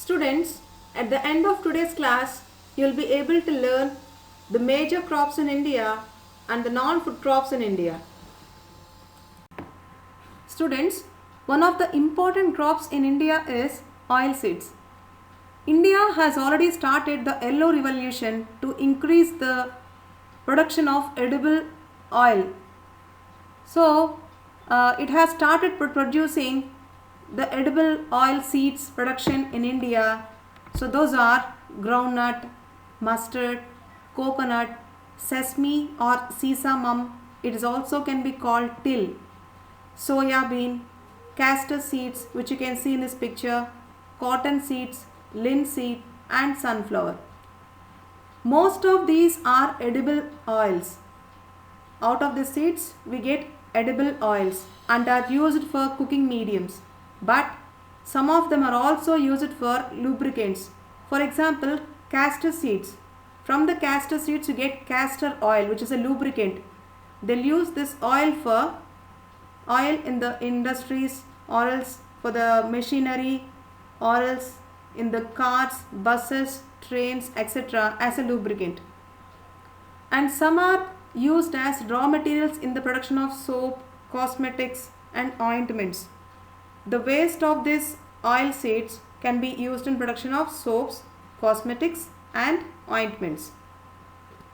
Students, at the end of today's class, you will be able to learn the major crops in India and the non-food crops in India. Students, one of the important crops in India is oilseeds. India has already started the yellow revolution to increase the production of edible oil. So, it has started producing the edible oil seeds production in India. So those are groundnut, mustard, coconut, sesame or sesamum. It is also can be called till, soya bean, castor seeds, which you can see in this picture, cotton seeds, linseed and sunflower. Most of these are edible oils. Out of the seeds we get edible oils and are used for cooking mediums. But some of them are also used for lubricants. For example, castor seeds. From the castor seeds you get castor oil, which is a lubricant. They'll use this oil for oil in the industries or else for the machinery or else in the cars, buses, trains, etc. as a lubricant. And some are used as raw materials in the production of soap, cosmetics and ointments. The waste of these oil seeds can be used in production of soaps, cosmetics and ointments.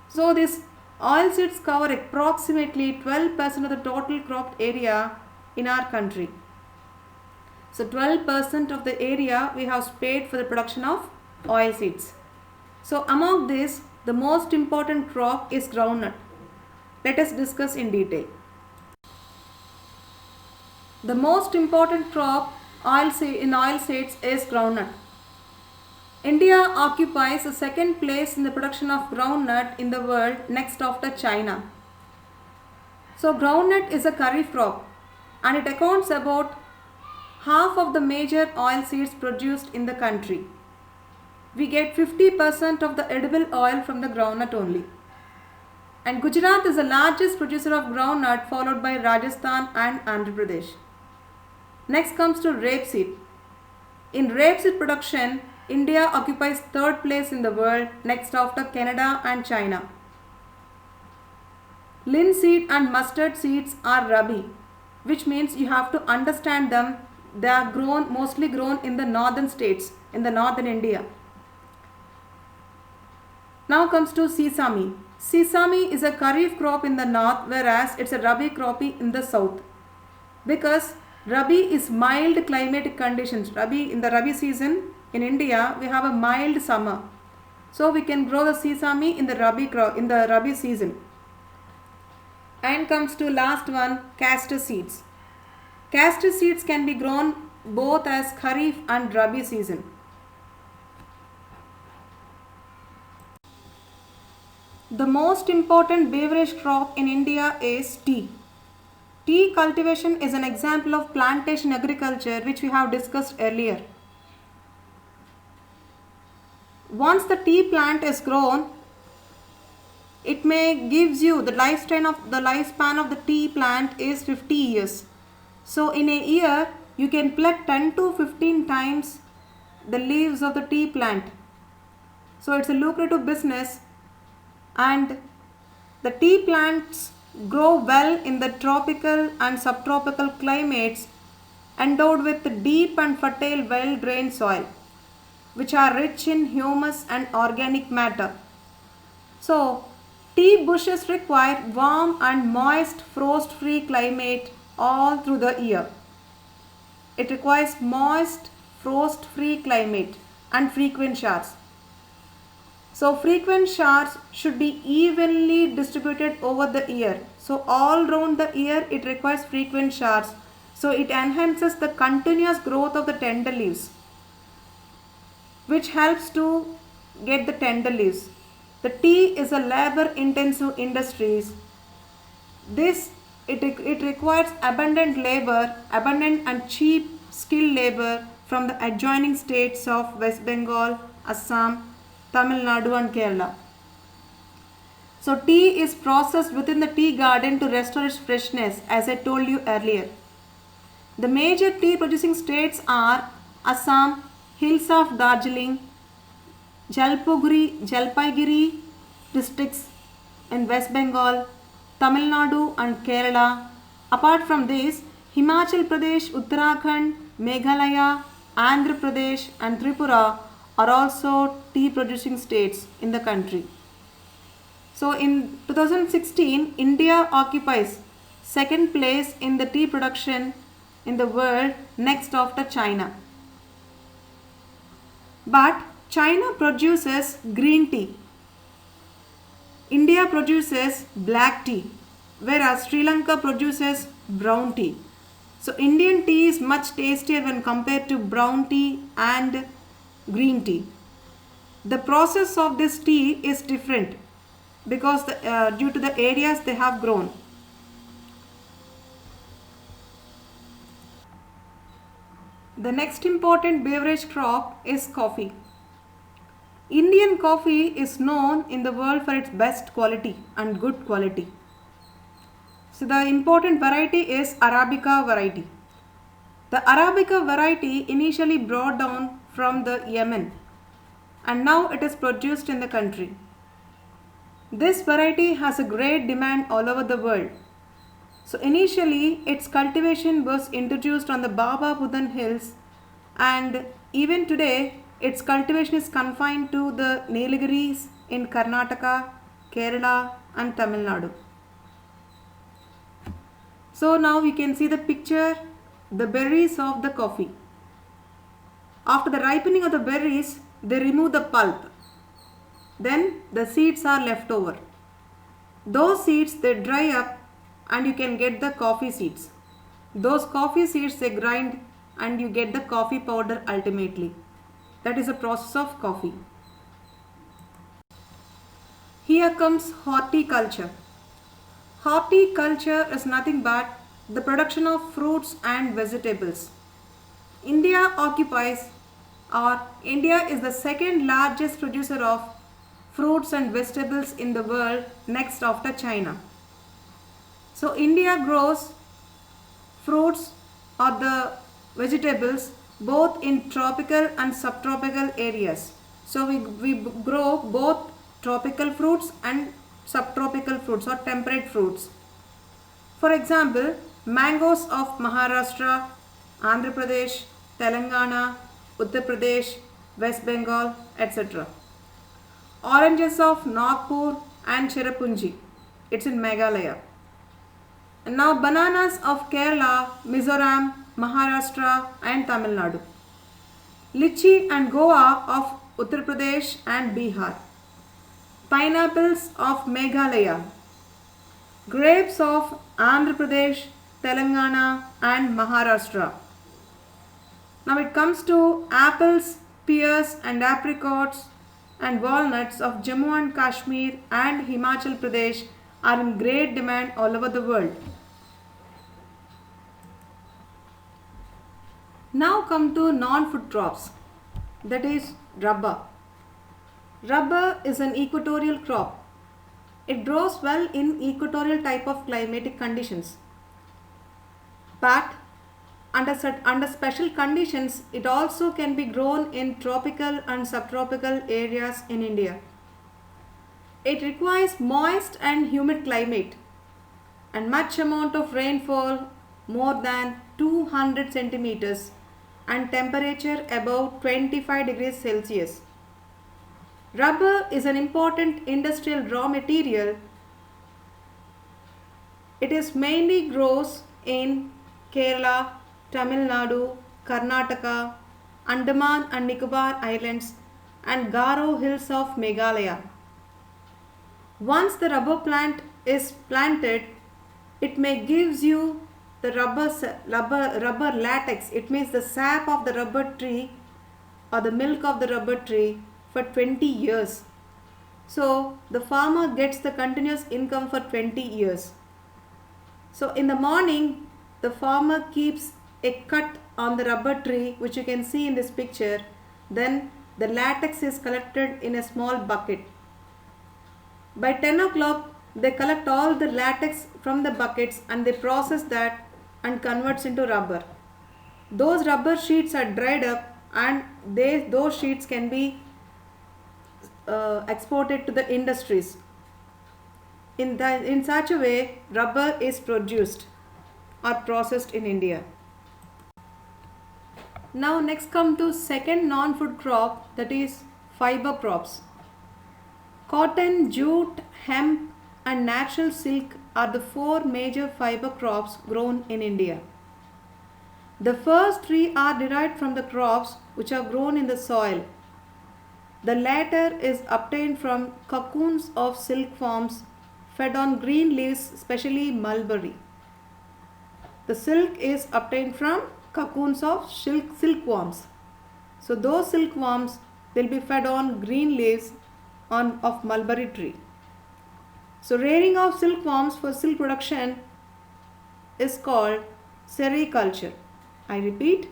So these oil seeds cover approximately 12% of the total cropped area in our country. So 12% of the area we have spared for the production of oil seeds. So among this, the most important crop is groundnut. Let us discuss in detail. The most important crop in oilseeds is groundnut. India occupies the second place in the production of groundnut in the world, next after China. So groundnut is a kharif crop and it accounts about half of the major oilseeds produced in the country. We get 50% of the edible oil from the groundnut only. And Gujarat is the largest producer of groundnut, followed by Rajasthan and Andhra Pradesh. Next comes to rapeseed. In rapeseed production, India occupies third place in the world, next after Canada and China. Linseed and mustard seeds are rabi, which means you have to understand them. They are mostly grown in the northern states, in the northern India. Now comes to sesame. Sesame is a kharif crop in the north, whereas it's a rabi crop in the south. Because Rabi is mild climatic conditions. In the Rabi season in India, we have a mild summer. So we can grow the sesame in the Rabi season. And comes to last one, castor seeds. Castor seeds can be grown both as Kharif and Rabi season. The most important beverage crop in India is tea. Tea cultivation is an example of plantation agriculture, which we have discussed earlier. Once the tea plant is grown, it may gives you the lifespan of the tea plant is 50 years. So in a year you can pluck 10 to 15 times the leaves of the tea plant. So it's a lucrative business, and the tea plants grow well in the tropical and subtropical climates endowed with deep and fertile well-drained soil, which are rich in humus and organic matter. So, tea bushes require warm and moist frost-free climate all through the year. It requires moist, frost-free climate and frequent showers. So frequent showers should be evenly distributed over the year. So all round the year it requires frequent showers. So it enhances the continuous growth of the tender leaves, which helps to get the tender leaves. The tea is a labor intensive industry. It requires abundant and cheap skilled labor from the adjoining states of West Bengal, Assam, Tamil Nadu and Kerala. So tea is processed within the tea garden to restore its freshness, as I told you earlier. The major tea producing states are Assam, hills of Darjeeling, Jalpaiguri districts in West Bengal, Tamil Nadu and Kerala. Apart from this, Himachal Pradesh, Uttarakhand, Meghalaya, Andhra Pradesh and Tripura are also tea producing states in the country. So in 2016, India occupies second place in the tea production in the world, next after China. But China produces green tea. India produces black tea, whereas Sri Lanka produces brown tea. So Indian tea is much tastier when compared to brown tea and green tea. The process of this tea is different because due to the areas they have grown. The next important beverage crop is coffee. Indian coffee is known in the world for its best quality and good quality. So the important variety is Arabica variety. The Arabica variety initially brought down from the Yemen and now it is produced in the country. This variety has a great demand all over the world. So initially its cultivation was introduced on the Baba Budan hills and even today its cultivation is confined to the Nilgiris in Karnataka, Kerala and Tamil Nadu. So now you can see the picture, the berries of the coffee. After the ripening of the berries, they remove the pulp. Then the seeds are left over. Those seeds they dry up and you can get the coffee seeds. Those coffee seeds they grind and you get the coffee powder ultimately. That is the process of coffee. Here comes horticulture. Horticulture is nothing but the production of fruits and vegetables. India is the second largest producer of fruits and vegetables in the world, next after China. So India grows fruits or the vegetables both in tropical and subtropical areas. So we grow both tropical fruits and subtropical fruits or temperate fruits. For example, mangoes of Maharashtra, Andhra Pradesh, Telangana, Uttar Pradesh, West Bengal, etc. Oranges of Nagpur and Cherrapunji, it's in Meghalaya. And now bananas of Kerala, Mizoram, Maharashtra and Tamil Nadu. Lychee and Goa of Uttar Pradesh and Bihar. Pineapples of Meghalaya. Grapes of Andhra Pradesh, Telangana and Maharashtra. Now it comes to apples, pears and apricots and walnuts of Jammu and Kashmir and Himachal Pradesh are in great demand all over the world. Now come to non-food crops, that is rubber. Rubber is an equatorial crop. It grows well in equatorial type of climatic conditions. But under special conditions, it also can be grown in tropical and subtropical areas in India. It requires moist and humid climate and much amount of rainfall, more than 200 centimeters, and temperature above 25 degrees Celsius. Rubber is an important industrial raw material. It is mainly grows in Kerala, Tamil Nadu, Karnataka, Andaman and Nicobar Islands and Garo hills of Meghalaya. Once the rubber plant is planted, it may gives you the rubber latex. It means the sap of the rubber tree or the milk of the rubber tree for 20 years. So the farmer gets the continuous income for 20 years. So in the morning, the farmer keeps a cut on the rubber tree, which you can see in this picture. Then the latex is collected in a small bucket. By 10 o'clock, they collect all the latex from the buckets and they process that and converts into rubber. Those rubber sheets are dried up and those sheets can be exported to the industries. In such a way, rubber is produced or processed in India. Now next come to second non-food crop, that is fiber crops. Cotton, jute, hemp and natural silk are the four major fiber crops grown in India. The first three are derived from the crops which are grown in the soil. The latter is obtained from cocoons of silkworms fed on green leaves, especially mulberry. The silk is obtained from cocoons of silkworms. So those silkworms will be fed on green leaves of mulberry tree. So rearing of silkworms for silk production is called sericulture. I repeat,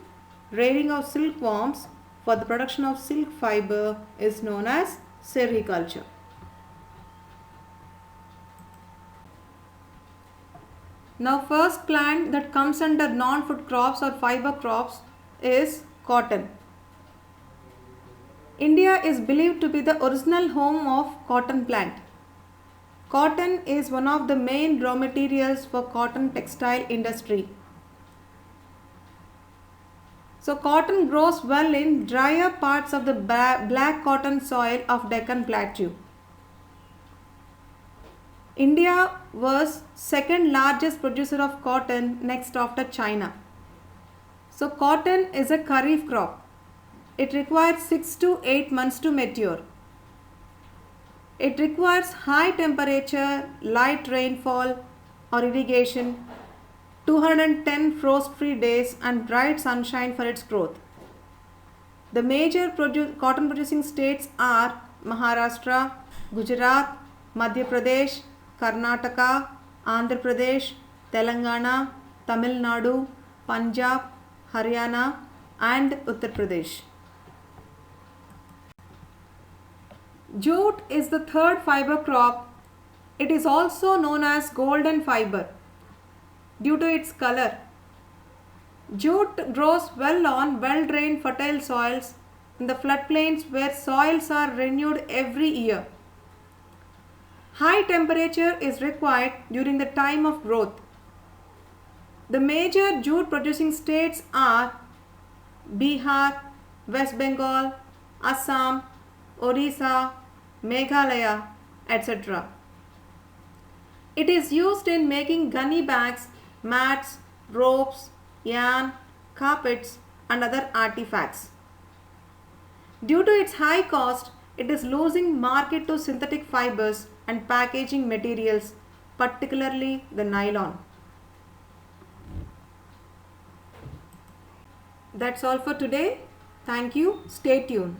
rearing of silkworms for the production of silk fiber is known as sericulture. Now first plant that comes under non-food crops or fiber crops is cotton. India is believed to be the original home of cotton plant. Cotton is one of the main raw materials for cotton textile industry. So cotton grows well in drier parts of the black cotton soil of Deccan Plateau. India was second largest producer of cotton next after China. So cotton is a kharif crop. It requires 6 to 8 months to mature. It requires high temperature, light rainfall or irrigation, 210 frost-free days and bright sunshine for its growth. The major cotton producing states are Maharashtra, Gujarat, Madhya Pradesh, Karnataka, Andhra Pradesh, Telangana, Tamil Nadu, Punjab, Haryana and Uttar Pradesh. Jute is the third fiber crop. It is also known as golden fiber due to its color. Jute grows well on well-drained fertile soils in the floodplains where soils are renewed every year. High temperature is required during the time of growth. The major jute producing states are Bihar, West Bengal, Assam, Odisha, Meghalaya, etc. It is used in making gunny bags, mats, ropes, yarn, carpets and other artifacts. Due to its high cost, it is losing market to synthetic fibers and packaging materials, particularly the nylon. That's all for today. Thank you. Stay tuned.